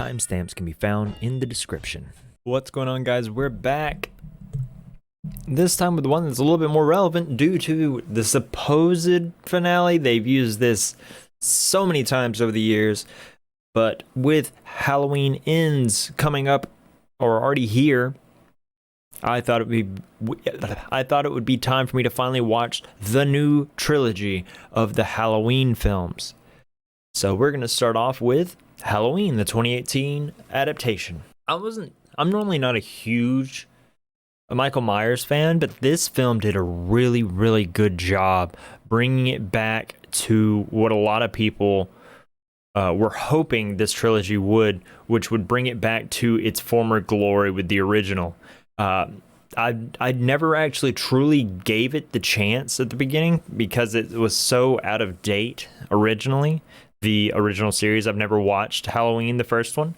Timestamps can be found in the description. What's going on, guys? We're back. This time with the one that's a little bit more relevant due to the supposed finale. They've used this so many times over the years, but with Halloween Ends coming up or already here, I thought it would be time for me to finally watch the new trilogy of the Halloween films. So we're going to start off with Halloween, the 2018 adaptation. I'm normally not a huge Michael Myers fan, but this film did a really, really good job bringing it back to what a lot of people were hoping this trilogy would, which would bring it back to its former glory with the original. I never actually truly gave it the chance at the beginning because it was so out of date originally. The original series, I've never watched Halloween, the first one.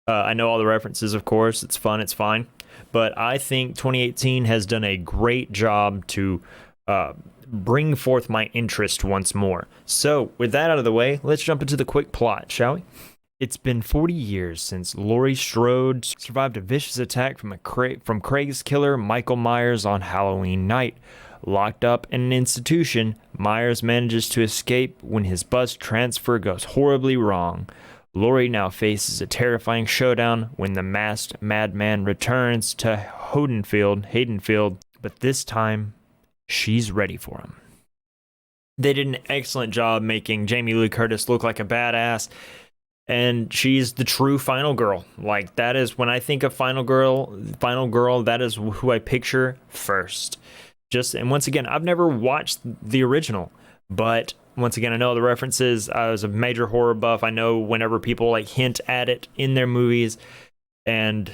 I know all the references, of course. It's fun, it's fine. But I think 2018 has done a great job to bring forth my interest once more. So, with that out of the way, let's jump into the quick plot, shall we? It's been 40 years since Laurie Strode survived a vicious attack from crazed killer Michael Myers on Halloween night. Locked up in an institution, Myers manages to escape when his bus transfer goes horribly wrong. Laurie now faces a terrifying showdown when the masked madman returns to Haddonfield, but this time, she's ready for him. They did an excellent job making Jamie Lee Curtis look like a badass, and she's the true final girl. Like, that is, when I think of final girl, that is who I picture first. And once again, I've never watched the original, but once again, I know the references. I was a major horror buff. I know whenever people like hint at it in their movies, and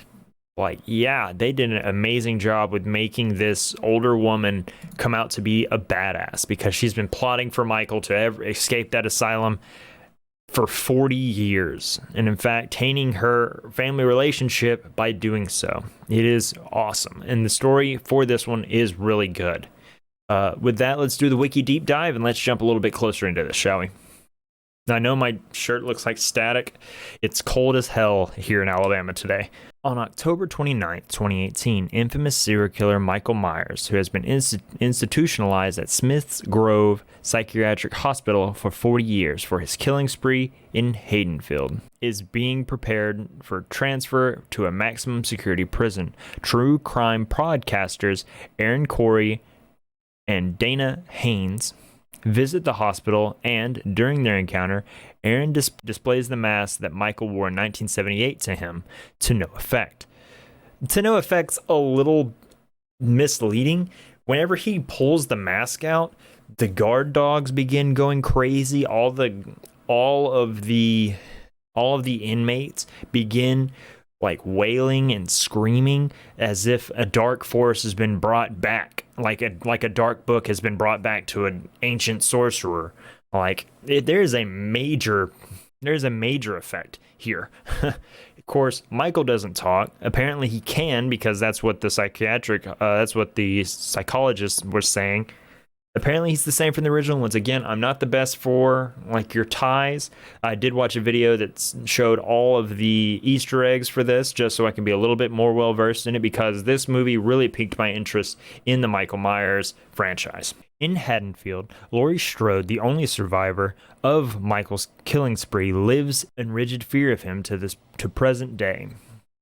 like, yeah, they did an amazing job with making this older woman come out to be a badass because she's been plotting for Michael to escape that asylum for 40 years, and in fact, tainting her family relationship by doing so. It is awesome, and the story for this one is really good. With that, let's do the Wiki Deep Dive, and let's jump a little bit closer into this, shall we? I know my shirt looks like static. It's cold as hell here in Alabama today. On October 29th, 2018, infamous serial killer Michael Myers, who has been institutionalized at Smith's Grove Psychiatric Hospital for 40 years for his killing spree in Haddonfield, is being prepared for transfer to a maximum security prison. True crime podcasters Aaron Corey and Dana Haynes visit the hospital, and during their encounter, Aaron displays the mask that Michael wore in 1978 to him, to no effect. To no effect's a little misleading. Whenever he pulls the mask out, the guard dogs begin going crazy. All of the inmates begin like wailing and screaming as if a dark force has been brought back, like a dark book has been brought back to an ancient sorcerer. There's a major effect here. Of course, Michael doesn't talk. Apparently he can, because that's what the psychologists were saying. Apparently he's the same from the original. Once again, I'm not the best for like your ties. I did watch a video that showed all of the Easter eggs for this, just so I can be a little bit more well versed in it, because this movie really piqued my interest in the Michael Myers franchise. In Haddonfield, Laurie Strode, the only survivor of Michael's killing spree, lives in rigid fear of him to present day.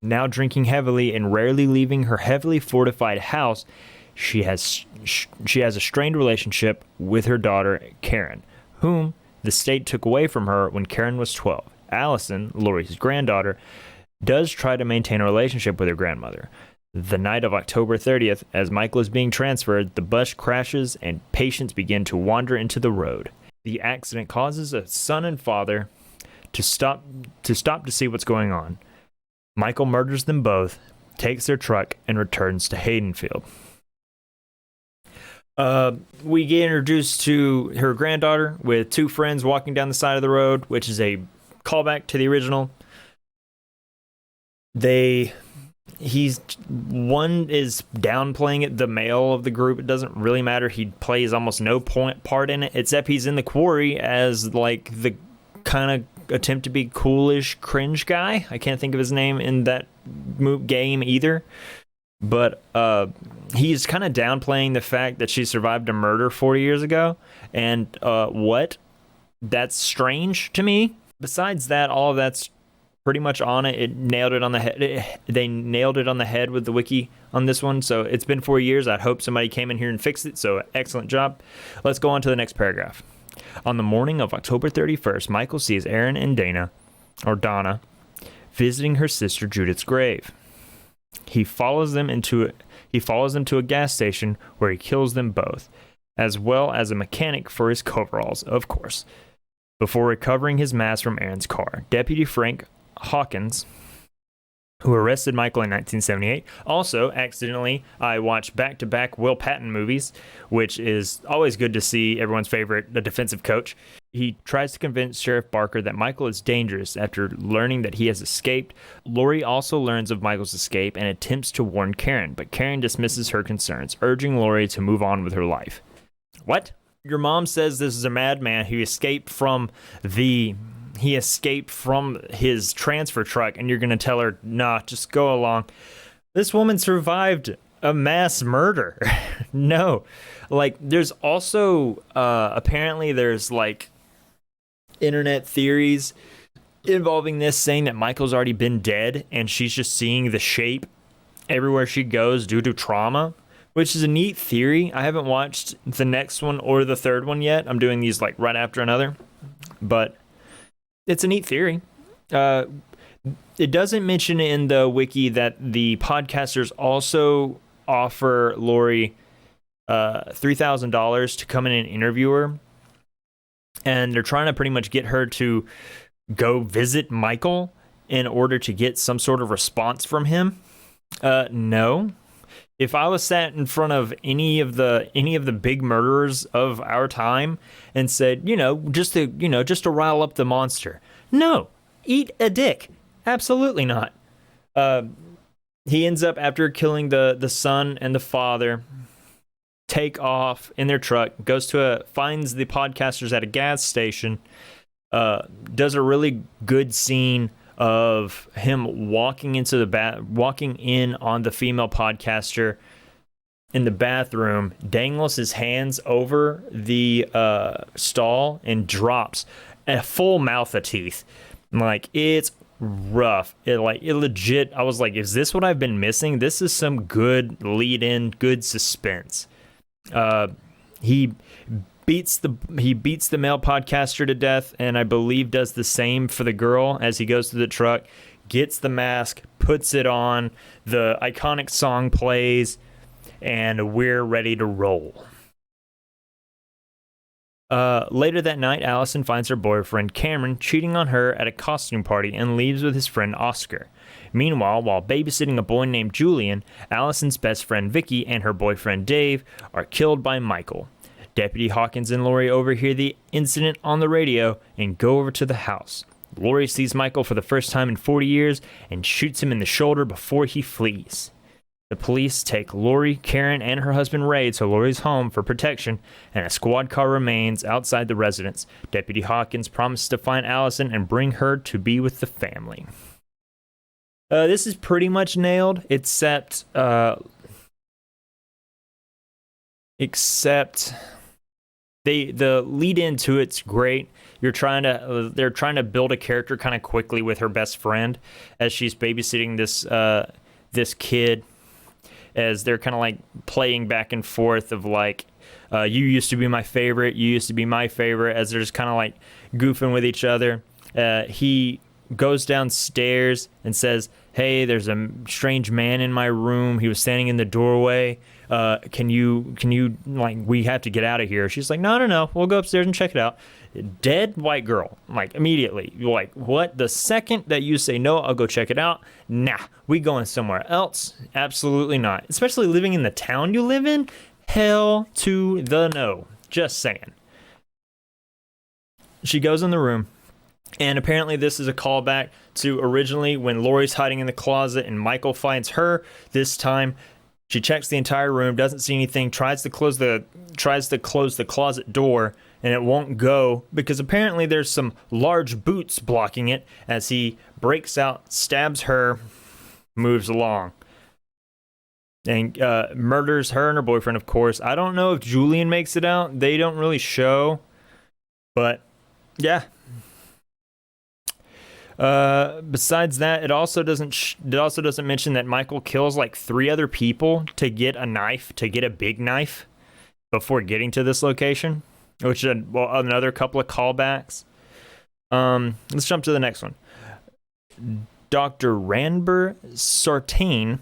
Now drinking heavily and rarely leaving her heavily fortified house, she has a strained relationship with her daughter, Karen, whom the state took away from her when Karen was 12. Allison, Laurie's granddaughter, does try to maintain a relationship with her grandmother. The night of October 30th, as Michael is being transferred, the bus crashes and patients begin to wander into the road. The accident causes a son and father to stop to see what's going on. Michael murders them both, takes their truck, and returns to Haddonfield. We get introduced to her granddaughter with two friends walking down the side of the road, which is a callback to the original. One is downplaying it, the male of the group. It doesn't really matter. He plays almost no part in it, except he's in the quarry as like the kind of attempt to be coolish cringe guy. I can't think of his name in that game either. But he's kind of downplaying the fact that she survived a murder 40 years ago. And what? That's strange to me. Besides that, all of that's pretty much on it. It nailed it on the head. They nailed it on the head with the wiki on this one. So it's been 4 years. I hope somebody came in here and fixed it. So excellent job. Let's go on to the next paragraph. On the morning of October 31st, Michael sees Aaron and Donna, visiting her sister Judith's grave. He follows them to a gas station where he kills them both, as well as a mechanic for his coveralls, of course, before recovering his mask from Aaron's car. Deputy Frank Hawkins, who arrested Michael in 1978. Also, accidentally, I watched back-to-back Will Patton movies, which is always good to see everyone's favorite, the defensive coach. He tries to convince Sheriff Barker that Michael is dangerous after learning that he has escaped. Laurie also learns of Michael's escape and attempts to warn Karen, but Karen dismisses her concerns, urging Laurie to move on with her life. What? Your mom says this is a madman who escaped from his transfer truck, and you're going to tell her, nah, just go along. This woman survived a mass murder. No. Like, there's also, apparently there's, like, internet theories involving this, saying that Michael's already been dead, and she's just seeing the shape everywhere she goes due to trauma, which is a neat theory. I haven't watched the next one or the third one yet. I'm doing these, like, right after another. But it's a neat theory. It doesn't mention in the wiki that the podcasters also offer Laurie $3,000 to come in and interview her. And they're trying to pretty much get her to go visit Michael in order to get some sort of response from him. No. If I was sat in front of any of the big murderers of our time and said, just to rile up the monster, no, eat a dick. Absolutely not. He ends up, after killing the son and the father, take off in their truck, finds the podcasters at a gas station, does a really good scene of him walking in on the female podcaster in the bathroom, dangles his hands over the stall and drops a full mouth of teeth. Like, it's rough. It legit, I was like, is this what I've been missing? This is some good lead in, good suspense. He beats the male podcaster to death, and I believe does the same for the girl as he goes to the truck, gets the mask, puts it on, the iconic song plays, and we're ready to roll. Later that night, Allison finds her boyfriend Cameron cheating on her at a costume party and leaves with his friend Oscar. Meanwhile, while babysitting a boy named Julian, Allison's best friend Vicky and her boyfriend Dave are killed by Michael. Deputy Hawkins and Laurie overhear the incident on the radio and go over to the house. Laurie sees Michael for the first time in 40 years and shoots him in the shoulder before he flees. The police take Laurie, Karen, and her husband Ray to Laurie's home for protection, and a squad car remains outside the residence. Deputy Hawkins promises to find Allison and bring her to be with the family. This is pretty much nailed, except the lead into it's great. They're trying to build a character kind of quickly with her best friend as she's babysitting this kid, as they're kind of like playing back and forth of like, you used to be my favorite, you used to be my favorite, as they're just kind of like goofing with each other. He goes downstairs and says, hey, there's a strange man in my room. He was standing in the doorway. Can you like, we have to get out of here. She's like, no, we'll go upstairs and check it out. Dead white girl, like immediately. You're like, what? The second that you say no, I'll go check it out. Nah, we going somewhere else. Absolutely not. Especially living in the town you live in. Hell to the no. Just saying. She goes in the room. And apparently this is a callback to originally when Laurie's hiding in the closet and Michael finds her. This time she checks the entire room, doesn't see anything, tries to close the closet door, and it won't go because apparently there's some large boots blocking it as he breaks out, stabs her, moves along, and murders her and her boyfriend, of course. I don't know if Julian makes it out. They don't really show, but yeah. Besides that, it also doesn't mention that Michael kills like 3 other people to get a big knife before getting to this location, which is another couple of callbacks. Let's jump to the next one. Dr. Ranber Sartain.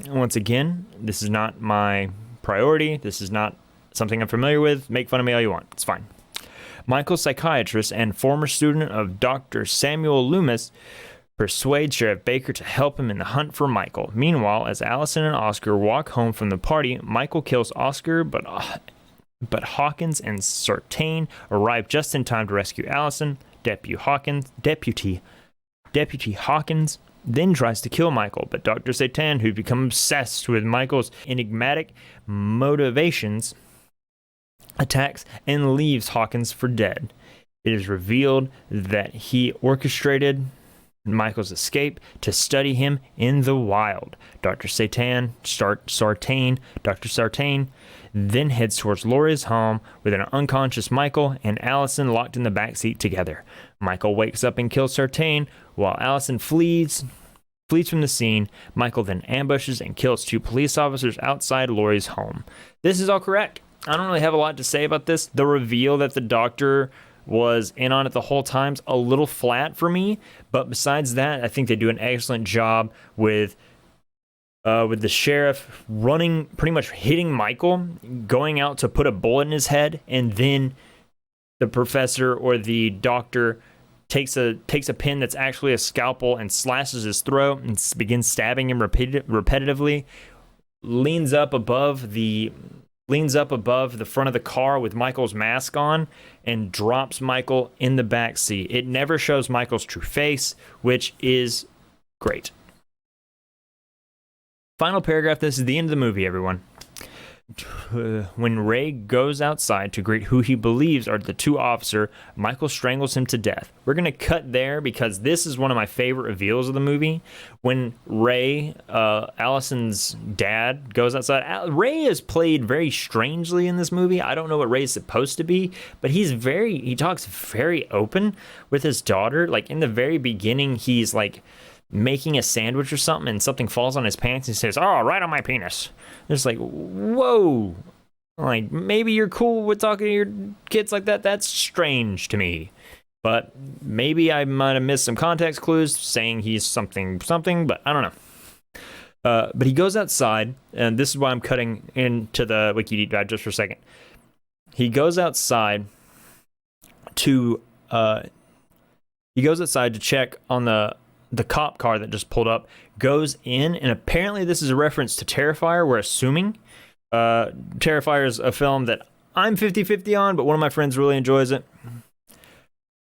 Once again, this is not my priority. This is not something I'm familiar with. Make fun of me all you want. It's fine. Michael's psychiatrist and former student of Dr. Samuel Loomis persuades Sheriff Baker to help him in the hunt for Michael. Meanwhile, as Allison and Oscar walk home from the party, Michael kills Oscar, but Hawkins and Sartain arrive just in time to rescue Allison. Deputy Hawkins then tries to kill Michael, but Dr. Sartain, who's become obsessed with Michael's enigmatic motivations, attacks and leaves Hawkins for dead. It is revealed that he orchestrated Michael's escape to study him in the wild. Dr. Sartain then heads towards Laurie's home with an unconscious Michael and Allison locked in the backseat together. Michael wakes up and kills Sartain while Allison flees from the scene. Michael then ambushes and kills 2 police officers outside Laurie's home. This is all correct. I don't really have a lot to say about this. The reveal that the doctor was in on it the whole time's a little flat for me, but besides that, I think they do an excellent job with the sheriff running, pretty much hitting Michael, going out to put a bullet in his head, and then the professor or the doctor takes a pin that's actually a scalpel and slashes his throat and begins stabbing him repetitively. Leans up above the front of the car with Michael's mask on and drops Michael in the back seat. It never shows Michael's true face, which is great. Final paragraph. This is the end of the movie, everyone. When Ray goes outside to greet who he believes are the 2 officers, Michael strangles him to death. We're going to cut there because this is one of my favorite reveals of the movie. When Ray, Allison's dad, goes outside, Ray is played very strangely in this movie. I don't know what Ray is supposed to be, but he talks very open with his daughter. Like in the very beginning, he's like making a sandwich or something and something falls on his pants and he says, "Oh, right on my penis." It's like, whoa, like maybe you're cool with talking to your kids like that. That's strange to me, but maybe I might have missed some context clues saying he's something, but I don't know. But he goes outside, and this is why I'm cutting into the Wiki Deep Dive just for a second. He goes outside to check on the cop car that just pulled up, goes in, and apparently this is a reference to Terrifier. We're assuming Terrifier is a film that I'm 50-50 on, but one of my friends really enjoys it.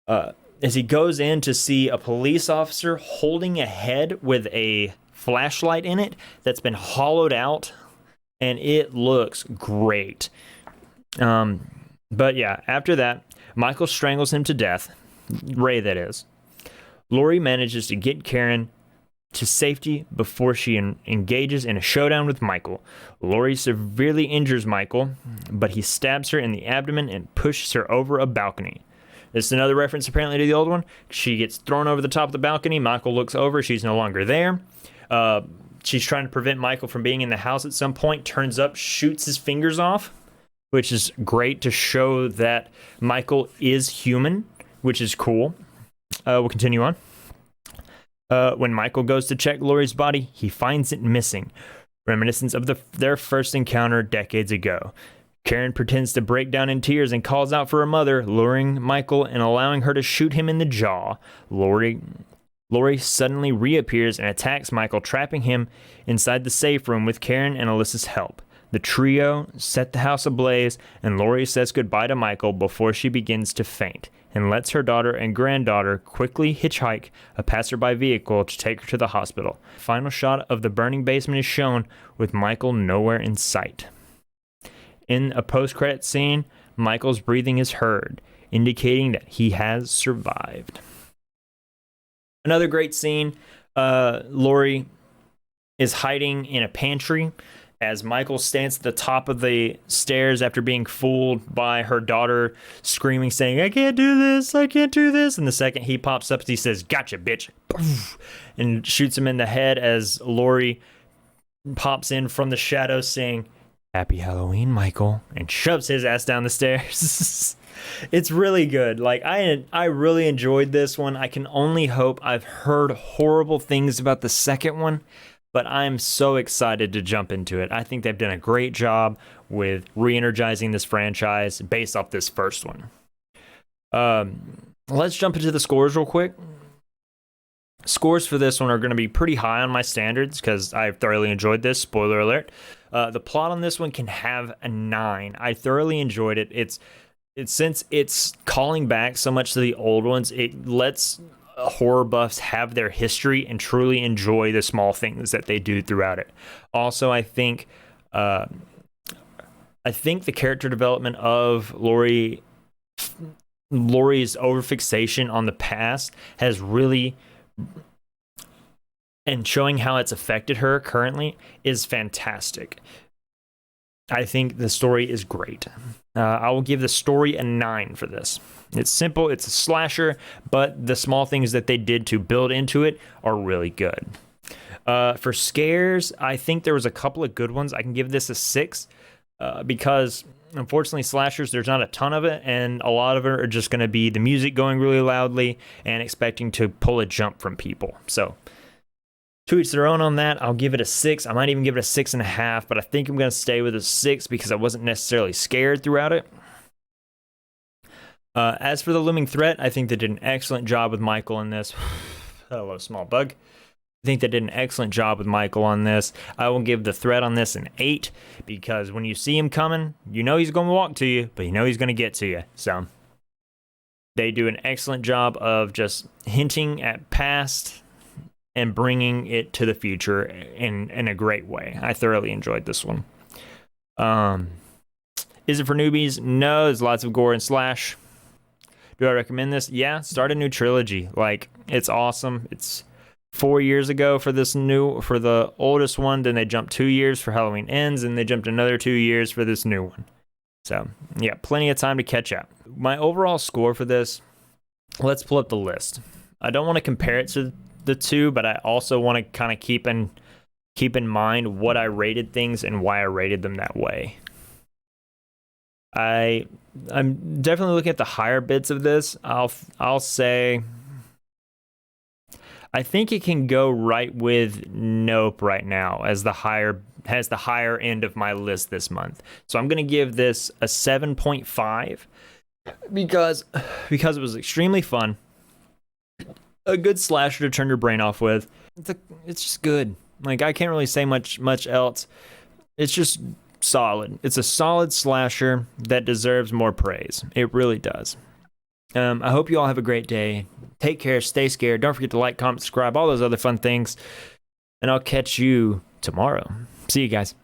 As he goes in to see a police officer holding a head with a flashlight in it that's been hollowed out, and it looks great. But yeah, after that, Michael strangles him to death. Ray, that is. Laurie manages to get Karen to safety before she engages in a showdown with Michael. Laurie severely injures Michael, but he stabs her in the abdomen and pushes her over a balcony. This is another reference apparently to the old one. She gets thrown over the top of the balcony. Michael looks over. She's no longer there. She's trying to prevent Michael from being in the house at some point. Turns up, shoots his fingers off, which is great to show that Michael is human, which is cool. We'll continue on. When Michael goes to check Laurie's body, he finds it missing, reminiscence of their first encounter decades ago. Karen pretends to break down in tears and calls out for her mother, luring Michael and allowing her to shoot him in the jaw. Laurie suddenly reappears and attacks Michael, trapping him inside the safe room with Karen and Alyssa's help. The trio set the house ablaze, and Laurie says goodbye to Michael before she begins to faint, and lets her daughter and granddaughter quickly hitchhike a passerby vehicle to take her to the hospital. Final shot of the burning basement is shown, with Michael nowhere in sight. In a post-credit scene, Michael's breathing is heard, indicating that he has survived. Another great scene, Laurie is hiding in a pantry as Michael stands at the top of the stairs after being fooled by her daughter screaming, saying, I can't do this, I can't do this. And the second he pops up, he says, gotcha, bitch, and shoots him in the head as Laurie pops in from the shadows saying, Happy Halloween, Michael, and shoves his ass down the stairs. It's really good. Like, I really enjoyed this one. I can only hope. I've heard horrible things about the second one, but I'm so excited to jump into it. I think they've done a great job with re-energizing this franchise based off this first one. Let's jump into the scores real quick. Scores for this one are going to be pretty high on my standards because I've thoroughly enjoyed this. Spoiler alert. The plot on this one can have a 9. I thoroughly enjoyed it. It's since it's calling back so much to the old ones, it lets horror buffs have their history and truly enjoy the small things that they do throughout it. Also, I think the character development of Laurie's overfixation on the past has really, and showing how it's affected her currently, is fantastic. I think the story is great. I will give the story a 9 for this. It's simple, it's a slasher, but the small things that they did to build into it are really good. For scares, I think there was a couple of good ones. I can give this a 6 because unfortunately slashers, there's not a ton of it, and a lot of it are just going to be the music going really loudly and expecting to pull a jump from people. So to each their own on that. I'll give it a 6. I might even give it a 6.5, but I think I'm going to stay with a 6 because I wasn't necessarily scared throughout it. As for the looming threat, I think they did an excellent job with Michael in this. Hello, small bug. I think they did an excellent job with Michael on this. I will give the threat on this an 8 because when you see him coming, you know he's going to walk to you, but you know he's going to get to you. So they do an excellent job of just hinting at past and bringing it to the future in a great way. I thoroughly enjoyed this one. Is it for newbies? No, there's lots of gore and slash. Do I recommend this? Yeah, start a new trilogy. Like, it's awesome. It's 4 years ago for the oldest one, then they jumped 2 years for Halloween Ends, and they jumped another 2 years for this new one. So, yeah, plenty of time to catch up. My overall score for this, let's pull up the list. I don't want to compare it to the two, but I also want to kind of keep in mind what I rated things and why I rated them that way. I'm definitely looking at the higher bits of this. I'll say I think it can go right with Nope right now as the higher end of my list this month. So I'm going to give this a 7.5 because it was extremely fun. A good slasher to turn your brain off with. It's just good. Like, I can't really say much else. It's just solid. It's a solid slasher that deserves more praise. It really does. I hope you all have a great day. Take care. Stay scared. Don't forget to like, comment, subscribe, all those other fun things. And I'll catch you tomorrow. See you guys.